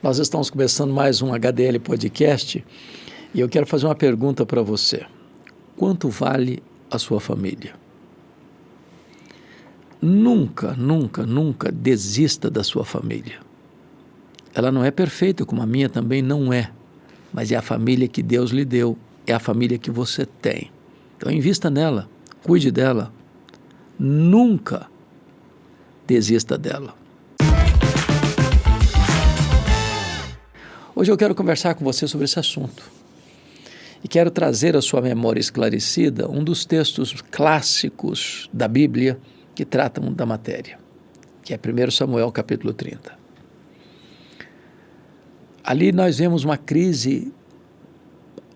Nós estamos começando mais um HDL Podcast e eu quero fazer uma pergunta para você. Quanto vale a sua família? Nunca, nunca, nunca desista da sua família. Ela não é perfeita, como a minha também não é, mas é a família que Deus lhe deu, é a família que você tem. Então invista nela, cuide dela, nunca desista dela. Hoje eu quero conversar com você sobre esse assunto e quero trazer à sua memória esclarecida um dos textos clássicos da Bíblia que tratam da matéria, que é 1 Samuel capítulo 30. Ali nós vemos uma crise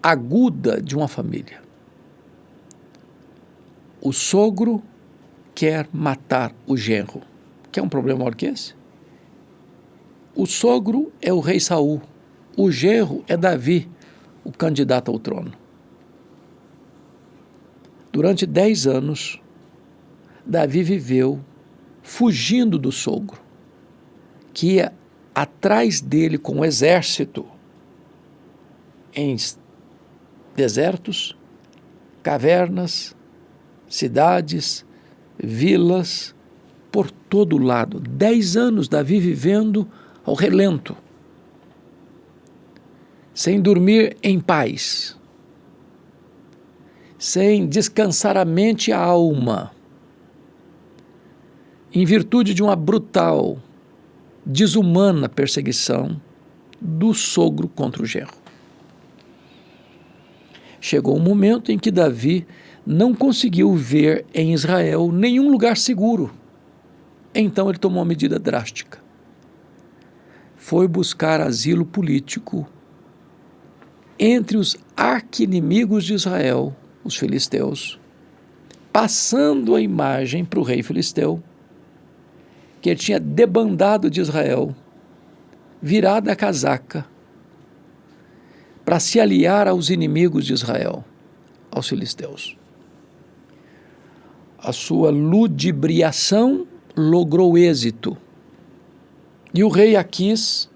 aguda de uma família. O sogro quer matar o genro. Quer um problema maior que esse? O sogro é o rei Saul. O genro é Davi, o candidato ao trono. Durante 10 anos, Davi viveu fugindo do sogro, que ia atrás dele com o exército em desertos, cavernas, cidades, vilas, por todo lado. 10 anos Davi vivendo ao relento, sem dormir em paz, sem descansar a mente e a alma, em virtude de uma brutal, desumana perseguição do sogro contra o genro. Chegou um momento em que Davi não conseguiu ver em Israel nenhum lugar seguro. Então ele tomou uma medida drástica. Foi buscar asilo político entre os arqui-inimigos de Israel, os filisteus, passando a imagem para o rei filisteu, que ele tinha debandado de Israel, virado a casaca, para se aliar aos inimigos de Israel, aos filisteus. A sua ludibriação logrou êxito, e o rei Aquis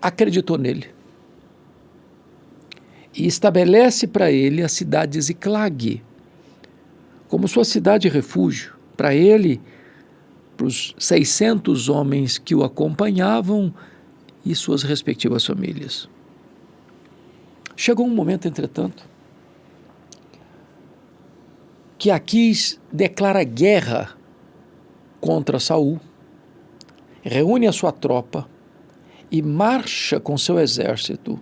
acreditou nele. E estabelece para ele a cidade de Ziclag como sua cidade de refúgio, para ele, para os 600 homens que o acompanhavam e suas respectivas famílias. Chegou um momento, entretanto, que Aquis declara guerra contra Saul, reúne a sua tropa e marcha com seu exército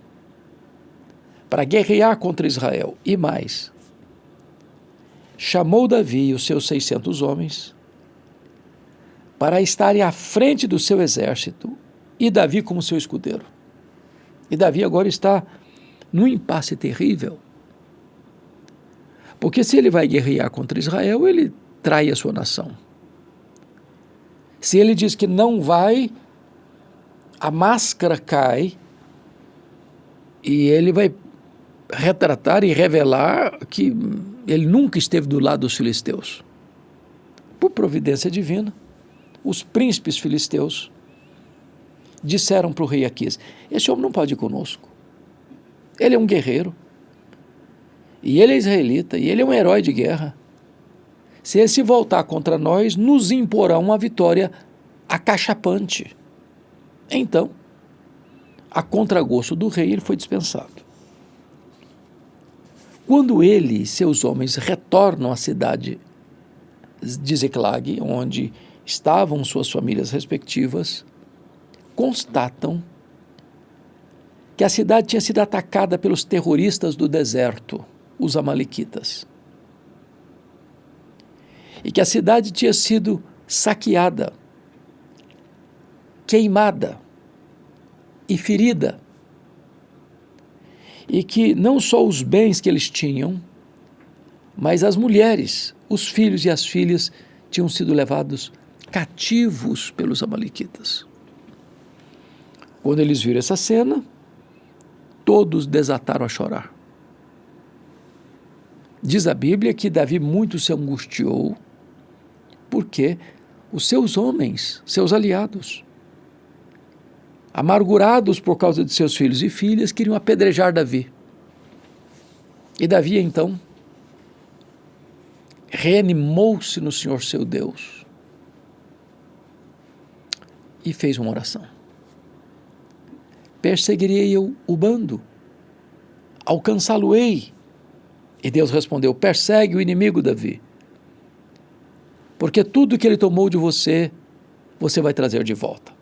para guerrear contra Israel. E mais, chamou Davi e os seus 600 homens para estarem à frente do seu exército e Davi como seu escudeiro. E Davi agora está num impasse terrível, porque se ele vai guerrear contra Israel, ele trai a sua nação. Se ele diz que não vai, a máscara cai e ele vai retratar e revelar que ele nunca esteve do lado dos filisteus. Por providência divina, os príncipes filisteus disseram para o rei Aquis: esse homem não pode ir conosco. Ele é um guerreiro, e ele é israelita, e ele é um herói de guerra. Se ele se voltar contra nós, nos imporá uma vitória acachapante. Então, a contragosto do rei, ele foi dispensado. Quando ele e seus homens retornam à cidade de Ziclag, onde estavam suas famílias respectivas, constatam que a cidade tinha sido atacada pelos terroristas do deserto, os amalequitas, e que a cidade tinha sido saqueada, queimada e ferida, e que não só os bens que eles tinham, mas as mulheres, os filhos e as filhas tinham sido levados cativos pelos amalequitas. Quando eles viram essa cena, todos desataram a chorar. Diz a Bíblia que Davi muito se angustiou, porque os seus homens, seus aliados, amargurados por causa de seus filhos e filhas, queriam apedrejar Davi. E Davi, então, reanimou-se no Senhor seu Deus e fez uma oração. Perseguirei eu o bando, alcançá-lo-ei. E Deus respondeu: persegue o inimigo, Davi, porque tudo que ele tomou de você, você vai trazer de volta.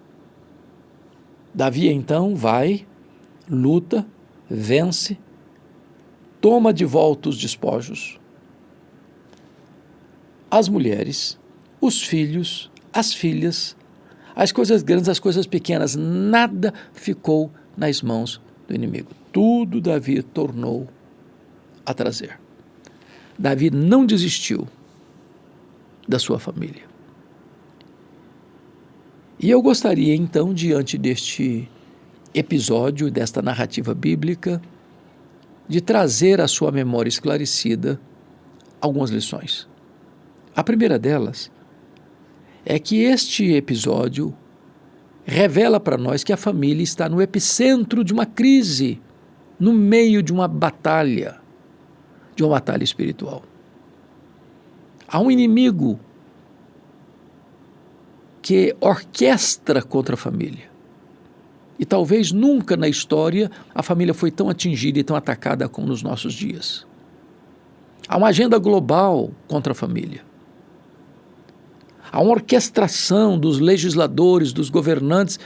Davi então vai, luta, vence, toma de volta os despojos. As mulheres, os filhos, as filhas, as coisas grandes, as coisas pequenas, nada ficou nas mãos do inimigo. Tudo Davi tornou a trazer. Davi não desistiu da sua família. E eu gostaria então, diante deste episódio, desta narrativa bíblica, de trazer à sua memória esclarecida algumas lições. A primeira delas é que este episódio revela para nós que a família está no epicentro de uma crise, no meio de uma batalha espiritual. Há um inimigo que orquestra contra a família. E talvez nunca na história a família foi tão atingida e tão atacada como nos nossos dias. Há uma agenda global contra a família. Há uma orquestração dos legisladores, dos governantes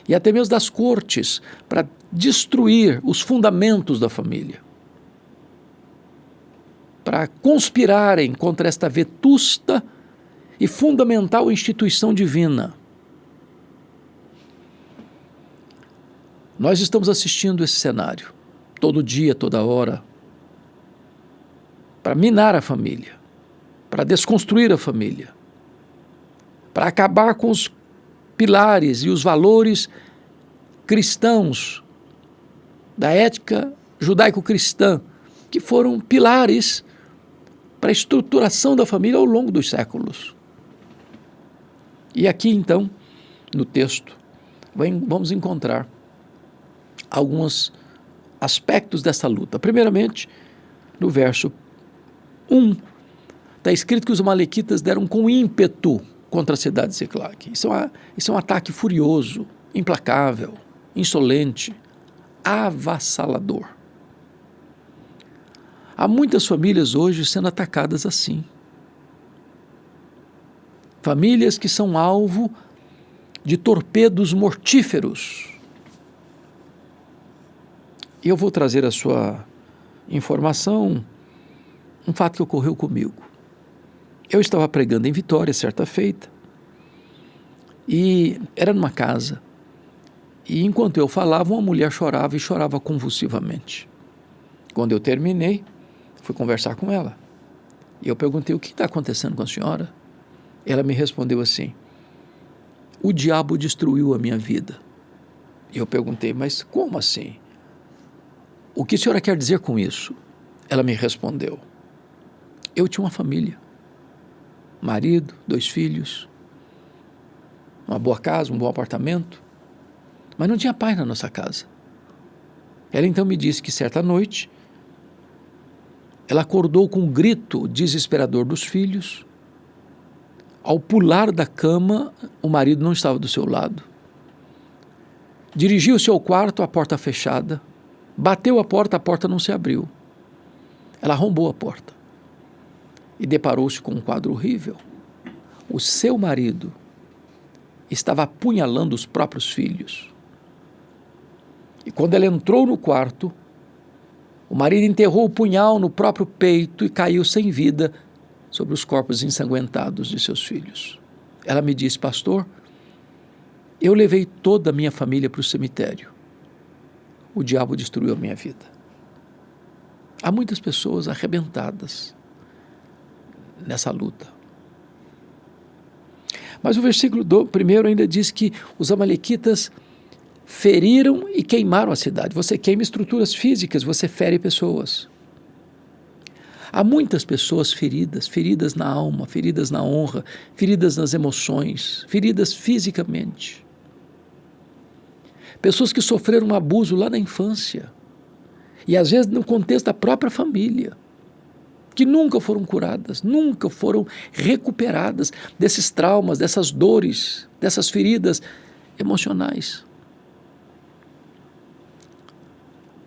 e até mesmo das cortes para destruir os fundamentos da família, para conspirarem contra esta vetusta e fundamental instituição divina. Nós estamos assistindo esse cenário, todo dia, toda hora, para minar a família, para desconstruir a família, para acabar com os pilares e os valores cristãos da ética judaico-cristã, que foram pilares para a estruturação da família ao longo dos séculos. E aqui, então, no texto, vamos encontrar alguns aspectos dessa luta. Primeiramente, no verso 1, está escrito que os amalequitas deram com ímpeto contra a cidade de Ziclag. Isso é um ataque furioso, implacável, insolente, avassalador. Há muitas famílias hoje sendo atacadas assim. Famílias que são alvo de torpedos mortíferos. E eu vou trazer a sua informação um fato que ocorreu comigo. Eu estava pregando em Vitória, certa feita, e era numa casa. E enquanto eu falava, uma mulher chorava e chorava convulsivamente. Quando eu terminei, fui conversar com ela. E eu perguntei: o que está acontecendo com a senhora? Ela me respondeu assim: o diabo destruiu a minha vida. E eu perguntei: mas como assim? O que a senhora quer dizer com isso? Ela me respondeu: eu tinha uma família, marido, 2 filhos, uma boa casa, um bom apartamento, mas não tinha paz na nossa casa. Ela então me disse que certa noite ela acordou com um grito desesperador dos filhos. Ao pular da cama, o marido não estava do seu lado. Dirigiu-se ao quarto, a porta fechada, bateu a porta não se abriu. Ela arrombou a porta e deparou-se com um quadro horrível. O seu marido estava apunhalando os próprios filhos. E quando ela entrou no quarto, o marido enterrou o punhal no próprio peito e caiu sem vida sobre os corpos ensanguentados de seus filhos. Ela me disse: pastor, eu levei toda a minha família para o cemitério. O diabo destruiu a minha vida. Há muitas pessoas arrebentadas nessa luta. Mas o versículo 1 ainda diz que os amalequitas feriram e queimaram a cidade. Você queima estruturas físicas, você fere pessoas. Há muitas pessoas feridas na alma, feridas na honra, feridas nas emoções, feridas fisicamente. Pessoas que sofreram um abuso lá na infância. E às vezes no contexto da própria família. Que nunca foram curadas, nunca foram recuperadas desses traumas, dessas dores, dessas feridas emocionais.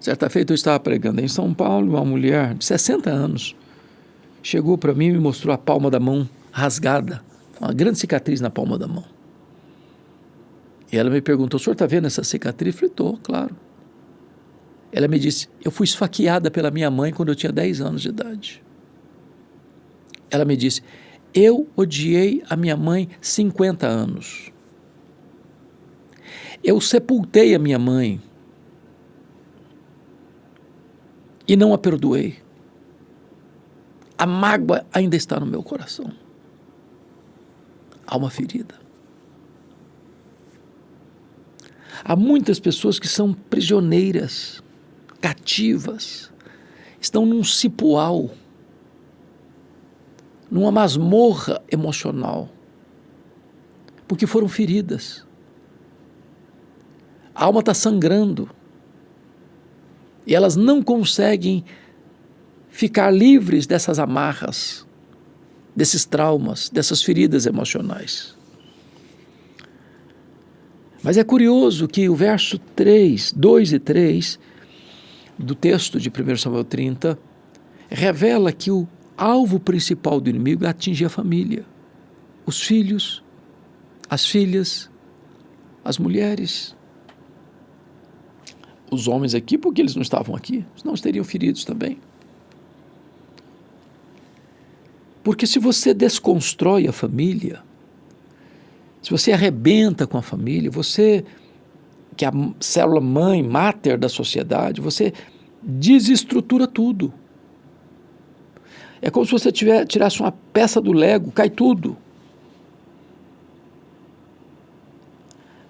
Certa feita eu estava pregando em São Paulo, uma mulher de 60 anos chegou para mim e me mostrou a palma da mão rasgada, uma grande cicatriz na palma da mão. E ela me perguntou: o senhor está vendo essa cicatriz? Eu falei: estou, claro. Ela me disse: eu fui esfaqueada pela minha mãe quando eu tinha 10 anos de idade. Ela me disse: eu odiei a minha mãe 50 anos. Eu sepultei a minha mãe e não a perdoei. A mágoa ainda está no meu coração. Há uma ferida. Há muitas pessoas que são prisioneiras, cativas, estão num cipoal, numa masmorra emocional, porque foram feridas. A alma está sangrando e elas não conseguem ficar livres dessas amarras, desses traumas, dessas feridas emocionais. Mas é curioso que o verso 3, 2 e 3 do texto de 1 Samuel 30 revela que o alvo principal do inimigo é atingir a família, os filhos, as filhas, as mulheres, os homens aqui, porque eles não estavam aqui, senão estariam feridos também. Porque se você desconstrói a família, se você arrebenta com a família, você, que é a célula mãe, máter da sociedade, você desestrutura tudo. É como se você tirasse uma peça do Lego, cai tudo.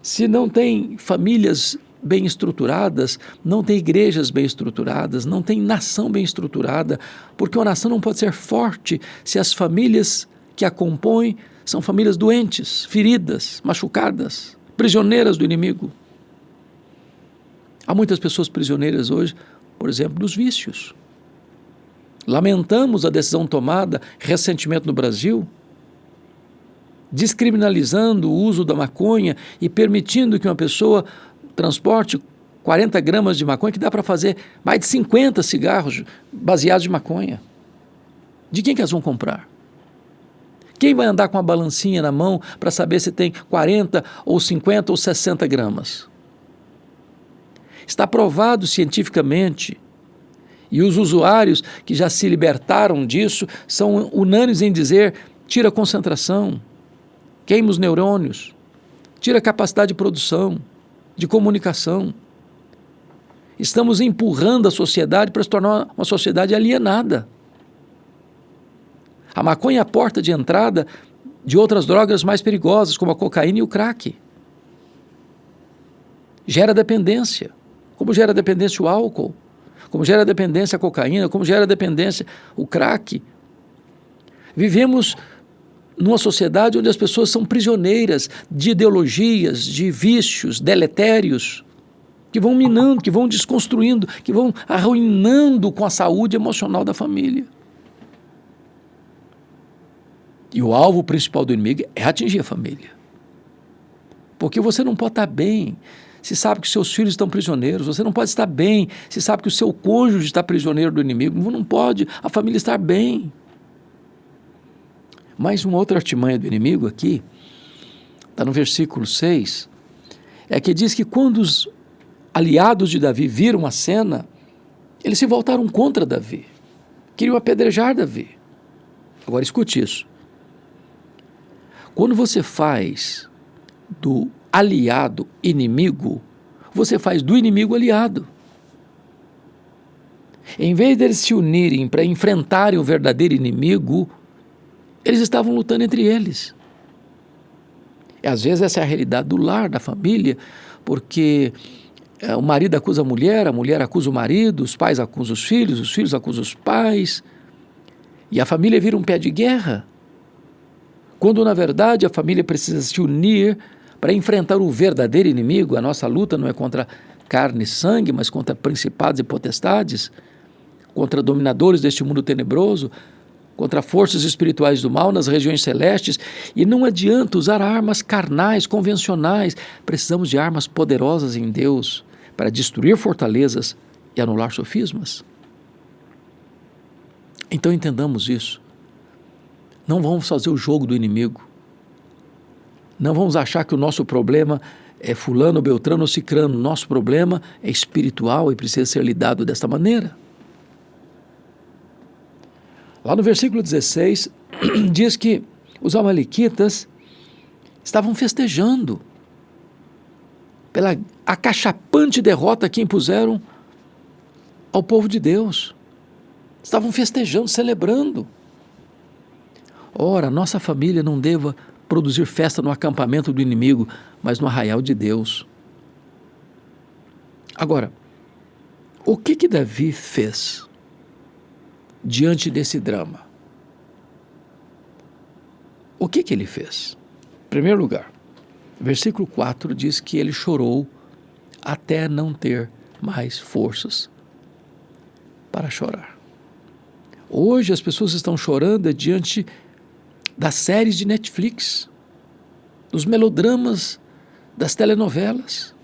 Se não tem famílias bem estruturadas, não tem igrejas bem estruturadas, não tem nação bem estruturada, porque uma nação não pode ser forte se as famílias que a compõem são famílias doentes, feridas, machucadas, prisioneiras do inimigo. Há muitas pessoas prisioneiras hoje, por exemplo, dos vícios. Lamentamos a decisão tomada recentemente no Brasil, descriminalizando o uso da maconha e permitindo que uma pessoa transporte 40 gramas de maconha, que dá para fazer mais de 50 cigarros baseados de maconha. De quem que elas vão comprar? Quem vai andar com a balancinha na mão para saber se tem 40 ou 50 ou 60 gramas? Está provado cientificamente, e os usuários que já se libertaram disso são unânimes em dizer: tira a concentração, queima os neurônios, tira a capacidade de produção, de comunicação. Estamos empurrando a sociedade para se tornar uma sociedade alienada. A maconha é a porta de entrada de outras drogas mais perigosas, como a cocaína e o crack. Gera dependência, como gera dependência o álcool, como gera dependência a cocaína, como gera dependência o crack. Vivemos numa sociedade onde as pessoas são prisioneiras de ideologias, de vícios deletérios, que vão minando, que vão desconstruindo, que vão arruinando com a saúde emocional da família. E o alvo principal do inimigo é atingir a família. Porque você não pode estar bem se sabe que seus filhos estão prisioneiros, você não pode estar bem se sabe que o seu cônjuge está prisioneiro do inimigo, não pode a família estar bem. Mas uma outra artimanha do inimigo aqui, está no versículo 6, é que diz que quando os aliados de Davi viram a cena, eles se voltaram contra Davi, queriam apedrejar Davi. Agora escute isso. Quando você faz do aliado inimigo, você faz do inimigo aliado. Em vez deles se unirem para enfrentarem o verdadeiro inimigo, eles estavam lutando entre eles. E às vezes essa é a realidade do lar, da família, porque o marido acusa a mulher acusa o marido, os pais acusam os filhos acusam os pais, e a família vira um pé de guerra, quando na verdade a família precisa se unir para enfrentar o verdadeiro inimigo. A nossa luta não é contra carne e sangue, mas contra principados e potestades, contra dominadores deste mundo tenebroso, contra forças espirituais do mal nas regiões celestes. E não adianta usar armas carnais, convencionais. Precisamos de armas poderosas em Deus para destruir fortalezas e anular sofismas. Então entendamos isso. Não vamos fazer o jogo do inimigo. Não vamos achar que o nosso problema é fulano, beltrano ou cicrano. Nosso problema é espiritual e precisa ser lidado desta maneira. Lá no versículo 16, diz que os amalequitas estavam festejando pela acachapante derrota que impuseram ao povo de Deus. Estavam festejando, celebrando. Ora, nossa família não deva produzir festa no acampamento do inimigo, mas no arraial de Deus. Agora, o que Davi fez diante desse drama? O que ele fez? Em primeiro lugar, versículo 4 diz que ele chorou até não ter mais forças para chorar. Hoje as pessoas estão chorando diante das séries de Netflix, dos melodramas, das telenovelas.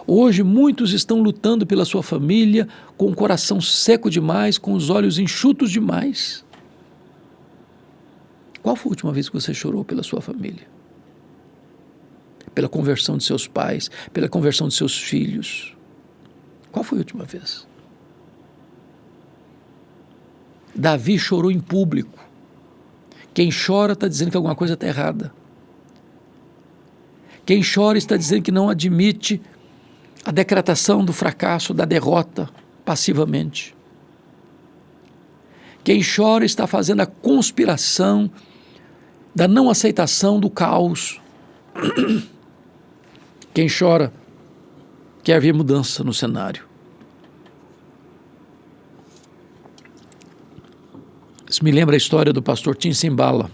Hoje muitos estão lutando pela sua família com o coração seco demais, com os olhos enxutos demais. Qual foi a última vez que você chorou pela sua família? Pela conversão de seus pais, pela conversão de seus filhos? Qual foi a última vez? Davi chorou em público. Quem chora está dizendo que alguma coisa está errada. Quem chora está dizendo que não admite a decretação do fracasso, da derrota, passivamente. Quem chora está fazendo a conspiração da não aceitação do caos. Quem chora quer ver mudança no cenário. Isso me lembra a história do pastor Tim Cymbala,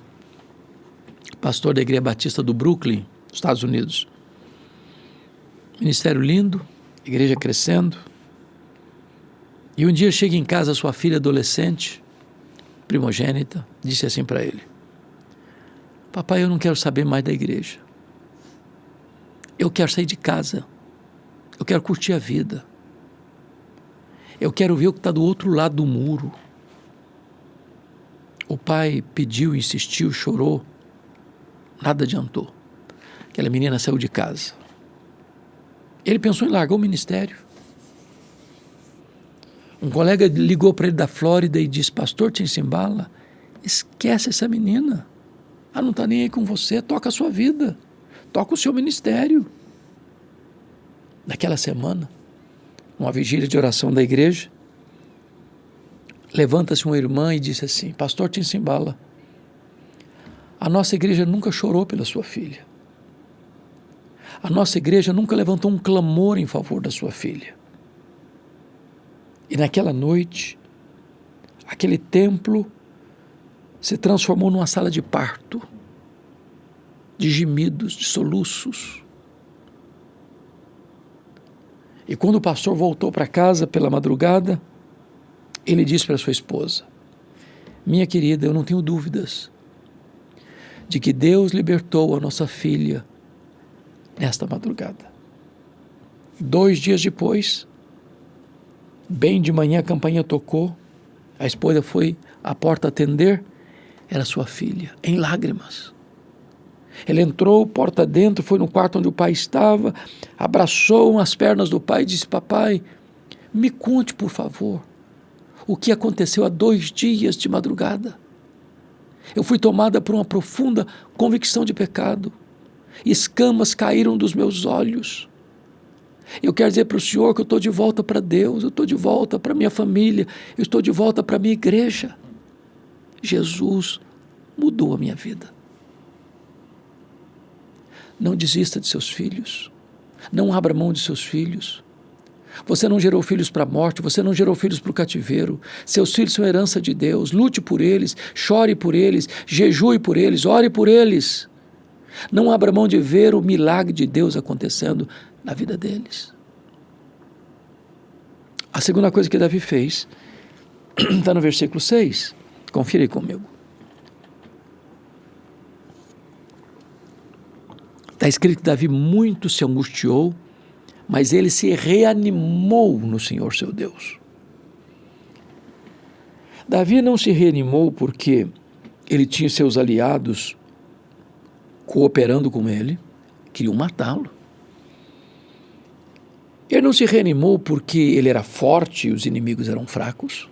pastor da Igreja Batista do Brooklyn, Estados Unidos. Ministério lindo, igreja crescendo. E um dia chega em casa sua filha adolescente, primogênita, disse assim para ele: papai, eu não quero saber mais da igreja. Eu quero sair de casa. Eu quero curtir a vida. Eu quero ver o que está do outro lado do muro. O pai pediu, insistiu, chorou. Nada adiantou. Aquela menina saiu de casa. Ele pensou em largar o ministério. Um colega ligou para ele da Flórida e disse: pastor Tim Cymbala, esquece essa menina. Ela não está nem aí com você, toca a sua vida. Toca o seu ministério. Naquela semana, numa vigília de oração da igreja, levanta-se uma irmã e disse assim: pastor Tim Cymbala, a nossa igreja nunca chorou pela sua filha. A nossa igreja nunca levantou um clamor em favor da sua filha. E naquela noite, aquele templo se transformou numa sala de parto, de gemidos, de soluços. E quando o pastor voltou para casa pela madrugada, ele disse para sua esposa: minha querida, eu não tenho dúvidas de que Deus libertou a nossa filha nesta madrugada. 2 dias depois, bem de manhã, a campainha tocou, a esposa foi à porta atender, era sua filha, em lágrimas. Ele entrou, porta dentro, foi no quarto onde o pai estava, abraçou as pernas do pai e disse: papai, me conte, por favor, o que aconteceu há 2 dias de madrugada. Eu fui tomada por uma profunda convicção de pecado. Escamas caíram dos meus olhos. Eu quero dizer para o senhor que eu estou de volta para Deus, eu estou de volta para minha família, eu estou de volta para a minha igreja. Jesus mudou a minha vida. Não desista de seus filhos. Não abra mão de seus filhos. Você não gerou filhos para a morte, você não gerou filhos para o cativeiro. Seus filhos são herança de Deus. Lute por eles, chore por eles, jejue por eles, ore por eles. Não abra mão de ver o milagre de Deus acontecendo na vida deles. A segunda coisa que Davi fez está no versículo 6. Confira aí comigo. Está escrito que Davi muito se angustiou, mas ele se reanimou no Senhor seu Deus. Davi não se reanimou porque ele tinha seus aliados cooperando com ele, queriam matá-lo. Ele não se reanimou porque ele era forte e os inimigos eram fracos.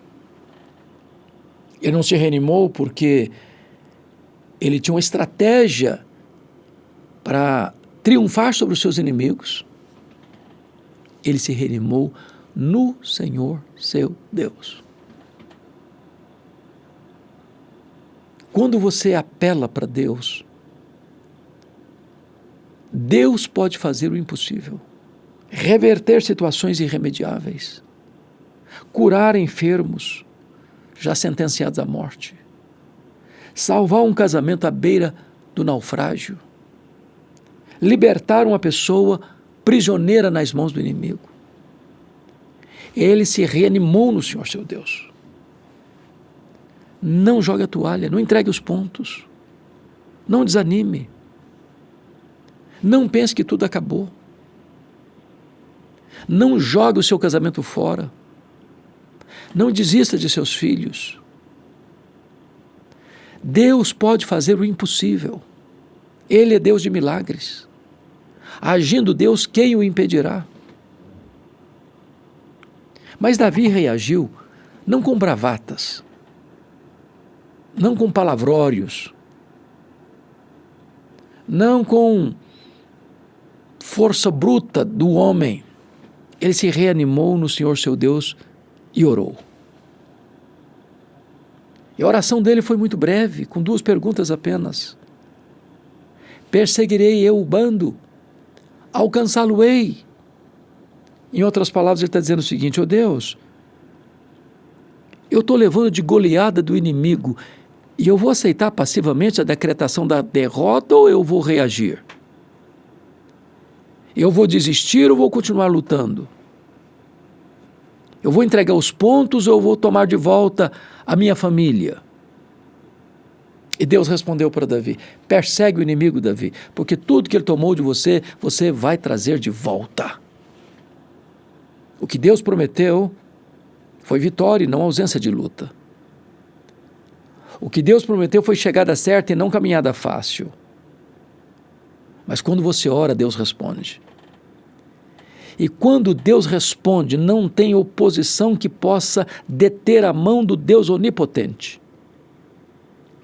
Ele não se reanimou porque ele tinha uma estratégia para triunfar sobre os seus inimigos. Ele se reanimou no Senhor seu Deus. Quando você apela para Deus, Deus pode fazer o impossível, reverter situações irremediáveis, curar enfermos já sentenciados à morte, salvar um casamento à beira do naufrágio, libertar uma pessoa prisioneira nas mãos do inimigo. Ele se reanimou no Senhor seu Deus. Não jogue a toalha, não entregue os pontos, não desanime, não pense que tudo acabou, não jogue o seu casamento fora, não desista de seus filhos. Deus pode fazer o impossível. Ele é Deus de milagres. Agindo Deus, quem o impedirá? Mas Davi reagiu não com bravatas, não com palavrórios, não com força bruta do homem. Ele se reanimou no Senhor seu Deus e orou. E a oração dele foi muito breve, com 2 perguntas apenas. Perseguirei eu o bando? Alcançá-lo-ei? Em outras palavras, ele está dizendo o seguinte: ó Deus, eu estou levando de goleada do inimigo e eu vou aceitar passivamente a decretação da derrota ou eu vou reagir? Eu vou desistir ou vou continuar lutando? Eu vou entregar os pontos ou eu vou tomar de volta a minha família? E Deus respondeu para Davi: persegue o inimigo, Davi, porque tudo que ele tomou de você, você vai trazer de volta. O que Deus prometeu foi vitória e não ausência de luta. O que Deus prometeu foi chegada certa e não caminhada fácil. Mas quando você ora, Deus responde. E quando Deus responde, não tem oposição que possa deter a mão do Deus onipotente.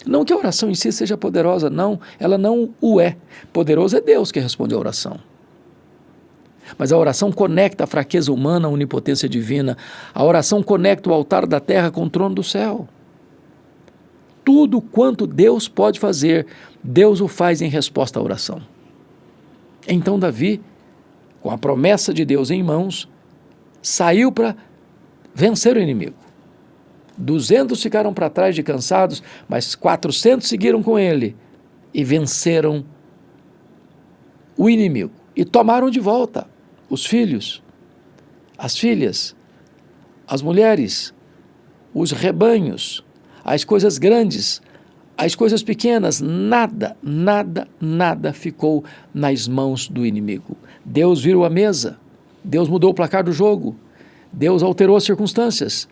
Não que a oração em si seja poderosa, não, ela não o é. Poderoso é Deus que responde a oração. Mas a oração conecta a fraqueza humana à onipotência divina. A oração conecta o altar da terra com o trono do céu. Tudo quanto Deus pode fazer, Deus o faz em resposta à oração. Então Davi, com a promessa de Deus em mãos, saiu para vencer o inimigo. 200 ficaram para trás de cansados, mas 400 seguiram com ele e venceram o inimigo. E tomaram de volta os filhos, as filhas, as mulheres, os rebanhos, as coisas grandes, as coisas pequenas. Nada ficou nas mãos do inimigo. Deus virou a mesa, Deus mudou o placar do jogo, Deus alterou as circunstâncias,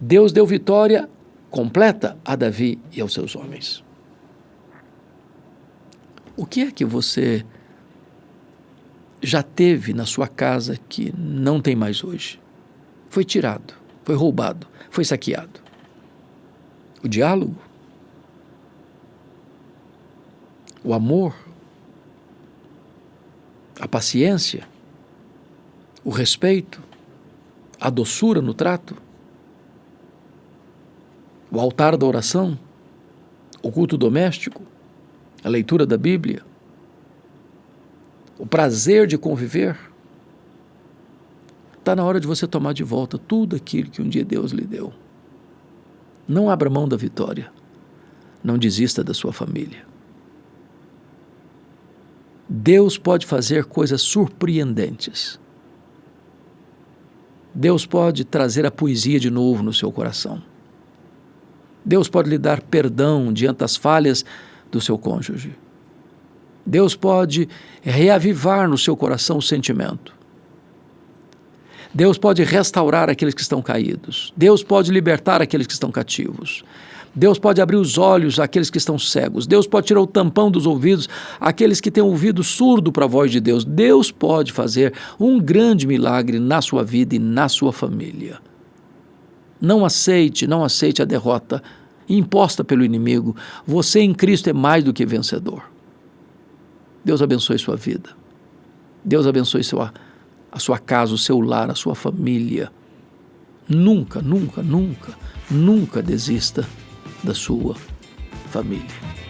Deus deu vitória completa a Davi e aos seus homens. O que é que você já teve na sua casa que não tem mais hoje? Foi tirado, foi roubado, foi saqueado. O diálogo, o amor, a paciência, o respeito, a doçura no trato, o altar da oração, o culto doméstico, a leitura da Bíblia, o prazer de conviver, Está na hora de você tomar de volta tudo aquilo que um dia Deus lhe deu. Não abra mão da vitória. Não desista da sua família. Deus pode fazer coisas surpreendentes. Deus pode trazer a poesia de novo no seu coração. Deus pode lhe dar perdão diante das falhas do seu cônjuge. Deus pode reavivar no seu coração o sentimento. Deus pode restaurar aqueles que estão caídos. Deus pode libertar aqueles que estão cativos. Deus pode abrir os olhos àqueles que estão cegos. Deus pode tirar o tampão dos ouvidos àqueles que têm ouvido surdo para a voz de Deus. Deus pode fazer um grande milagre na sua vida e na sua família. Não aceite a derrota imposta pelo inimigo. Você em Cristo é mais do que vencedor. Deus abençoe sua vida. Deus abençoe a sua casa, o seu lar, a sua família. Nunca, nunca, nunca, nunca desista da sua família.